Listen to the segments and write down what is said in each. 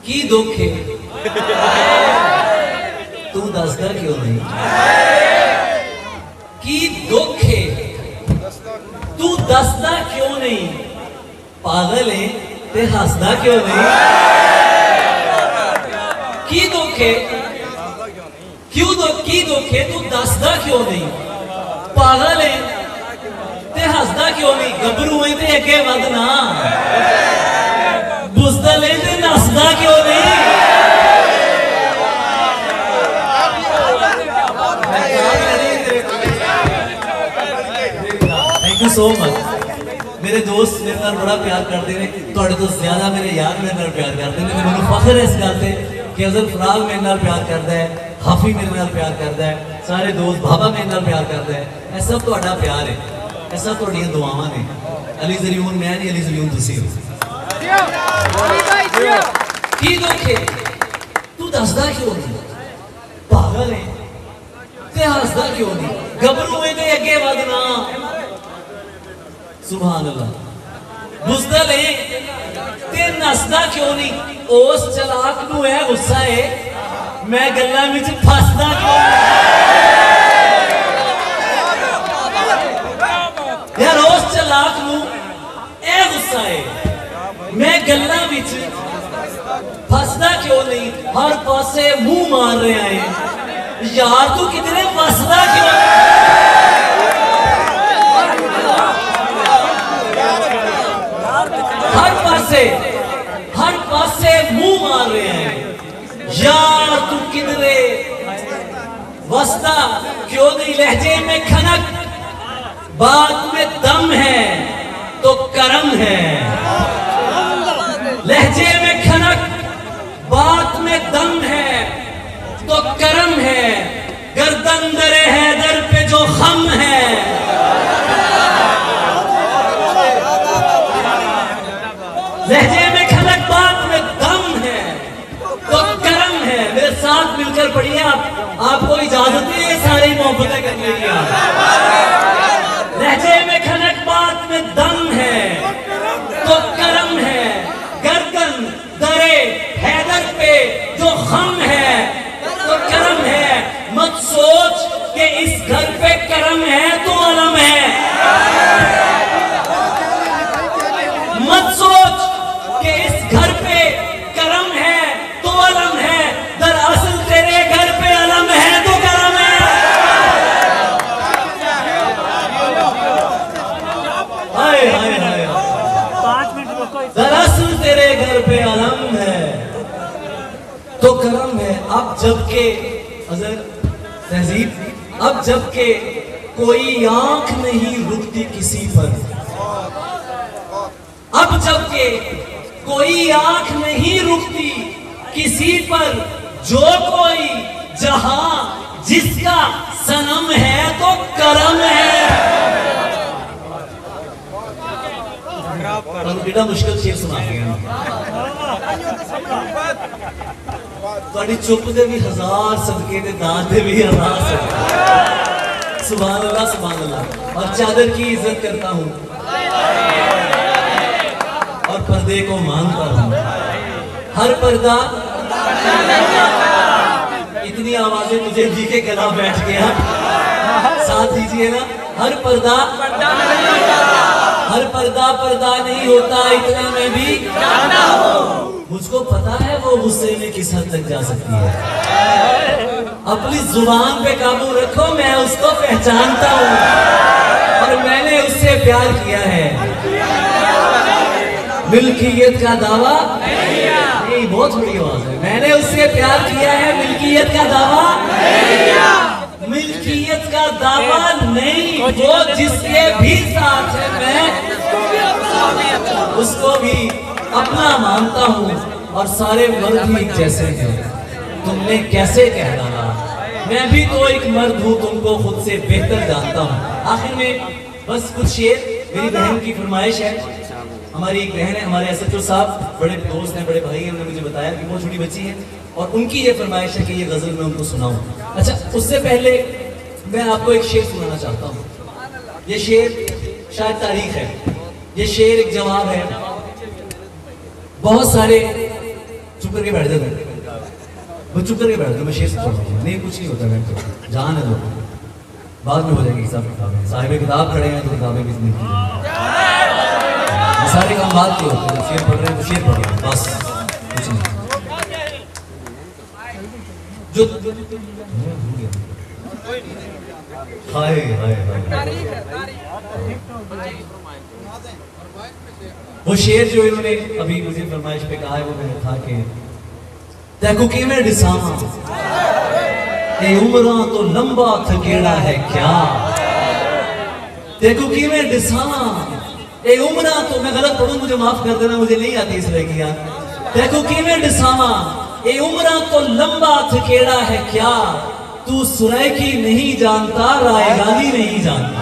की दुखे तू दसदा क्यों नहीं, की दुखे तू दसदा क्यों नहीं, पागल है ते हसदा क्यों नहीं, की दुखे की दुखे तू दसदा क्यों नहीं, पागल है ते हसदा क्यों नहीं, गबरू है ते अगे वधना, बुज़दल है ते नसदा क्यों नहीं। Thank you so much. मेरे दोस्त मेरे नाल बड़ा प्यार करते हैं, थोड़े तो ज्यादा मेरे यार मेरे नाल प्यार करते हैं। मैंने फख्र है इस गल ते कि अज़र फराग मेरे नाल प्यार करता है, हाफी मेरे नाल प्यार करता है, सारे दोस्त बाबा मेरे नाल प्यार करता है। यह सब तुहाडा प्यार है, यह सब तुहाडियां दुआवां ने। अली ज़रियून मैं नहीं, अली ज़रियून तुसीं हो। की दुखे तू दसदा क्यों नहीं, पागल है ते हसदा क्यों नहीं, गबरू है ते अगे वधना, सुभान अल्लाह, बुज़दल है ते नसदा क्यों नहीं। उस चलाक नूं है गुस्सा है, मैं गल्लां विच फसदा क्यों नहीं। यार उस चलाक नूं ए गुस्सा है, मैं गल्लां विच फसदा क्यों नहीं। हर पासे मुंह मार रहा है, यार तू किधरे फसदा क्यों नहीं। हर पासे मुंह मार रहे हैं, यार तू किधरे वसदा क्यों नहीं। लहजे में खनक बात में दम है तो करम है, लहजे में खनक बात में दम है तो करम है, गर्दन दरे हैदर पे जो खम है, लहजे में खनक बात में दम है तो करम है। मेरे साथ मिलकर पढ़िए आप, आपको इजाजत है ये सारी मोहब्बतें करने की। लहजे में खनक बात में दम है तो करम है, गर्दन दरे हैदर पे जो खम है तो करम है। मत सोच कि इस घर पे करम है तो अलम है, मत सोच कि इस घर पे करम है तो अलम है, दरअसल तेरे घर पे अलम है तो करम है। हाय हाय हाय, 5 मिनट रुको। दरअसल तेरे घर पे अलम है तो करम है। अब जबकि अज़र तहजीब, अब जबकि कोई आंख नहीं रुकती किसी पर, अब जबकि कोई आंख नहीं रुकती किसी पर, जो कोई जहां जिसका सनम है तो करम है। बेटा मुश्किल शेर सुना थोड़ी चुप दे भी 1000 सदके दे, दान दे भी 1000 सदके। सुभान अल्लाह सुभान अल्लाह। और चादर की इज्जत करता हूँ और पर्दे को मानता हूँ। हर पर्दा इतनी आवाजें तुझे दी के गला बैठ गया, साथ दीजिए ना। हर पर्दा पर्दा नहीं होता, इतना मैं भी जानता हूँ। मुझको पता है वो गुस्से में किस हद तक जा सकती है। अपनी जुबान पे काबू रखो, मैं उसको पहचानता हूँ और मैंने उससे प्यार किया है। मिल्कियत का दावा नहीं, बहुत बड़ी आवाज है। मैंने उससे प्यार किया है, मिल्कियत का दावा मिल्कियत का दावा नहीं। वो जिसके भी साथ है मैं उसको भी अपना मानता हूँ और सारे मर्द ही जैसे हैं। तुमने कैसे कह डाला, मैं भी तो एक मर्द हूँ, तुमको खुद से बेहतर जानता हूँ। आखिर में बस कुछ शेर, मेरी बहन की फरमाइश है। हमारी एक बहन है, हमारे एसएचओ साहब बड़े दोस्त हैं, बड़े भाई हैं, उन्होंने मुझे बताया कि वो छोटी बच्ची है और उनकी ये फरमाइश है कि ये गजल मैं उनको सुनाऊं। अच्छा, उससे पहले मैं आपको एक शेर सुनाना चाहता हूँ। ये शेर शायद तारीख है, ये शेर एक जवाब है। बहुत सारे चुप करके बैठ जाते, वो चुप करके बैठ जाते, मैं शेर से पढ़ रहा हूँ। नहीं कुछ नहीं होता, मैं तो जान है लोग, बाद में हो जाएगी सब किताबें। साहिब किताब खड़े हैं तो किताबें भी नहीं की जाएंगी। सारे काम बात के होते हैं, शेर पढ़ रहे हैं तो शेर पढ़ रहे हैं, बस कुछ नहीं। जो हाय हाय हाय, वो शेर जो इन्होंने अभी मुझे फरमाइश पे कहा है, वो मैंने था कि देखो कि मैं डिसामा ए उम्रा तो लंबा थकेड़ा है क्या, देखो कि मैं डिसामा ए उम्रा तो, मैं गलत पढ़ूं मुझे माफ कर देना, मुझे नहीं आती इस तरह की यार। देखो कि मैं डिसामा ए उम्रा तो लंबा थकेड़ा है क्या, तू सुरैकी नहीं जानता रायगानी नहीं जानता।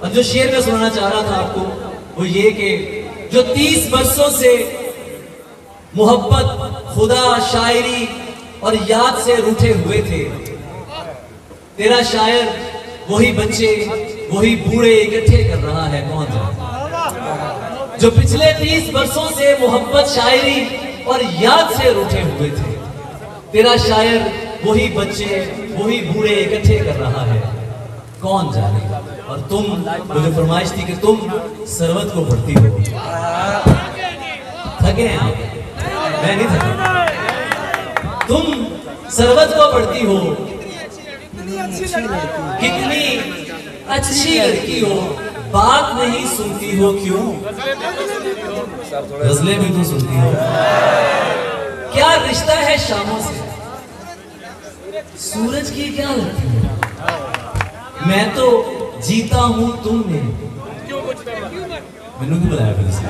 और जो शेर में सुनाना चाह रहा था आपको वो ये कि जो 30 वर्षों से मोहब्बत, खुदा, शायरी और याद से रूठे हुए थे, तेरा शायर वही बच्चे वही बूढ़े इकट्ठे कर रहा है, कौन जानता। जो पिछले 30 वर्षों से मोहब्बत, शायरी और याद से रूठे हुए थे, तेरा शायर वही बच्चे वही बूढ़े इकट्ठे कर रहा है, कौन जाने। और तुम, मुझे फरमाइश थी कि तुम सरवत को पढ़ती हो। थके हैं आप? मैं नहीं थका। तुम सरवत को पढ़ती हो, कितनी अच्छी लड़की हो, बात नहीं सुनती हो क्यों, गजलें भी तो सुनती हो। क्या रिश्ता है शामों से, सूरज की क्या लगती है, मैं तो जीता हूं तुमने, मैनू क्यों बुलाया फिर से,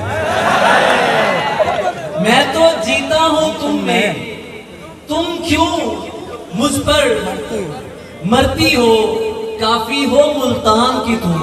मैं तो जीता हूं तुमने, तुम क्यों मुझ पर मरती हो, काफी हो मुल्तान की तुम।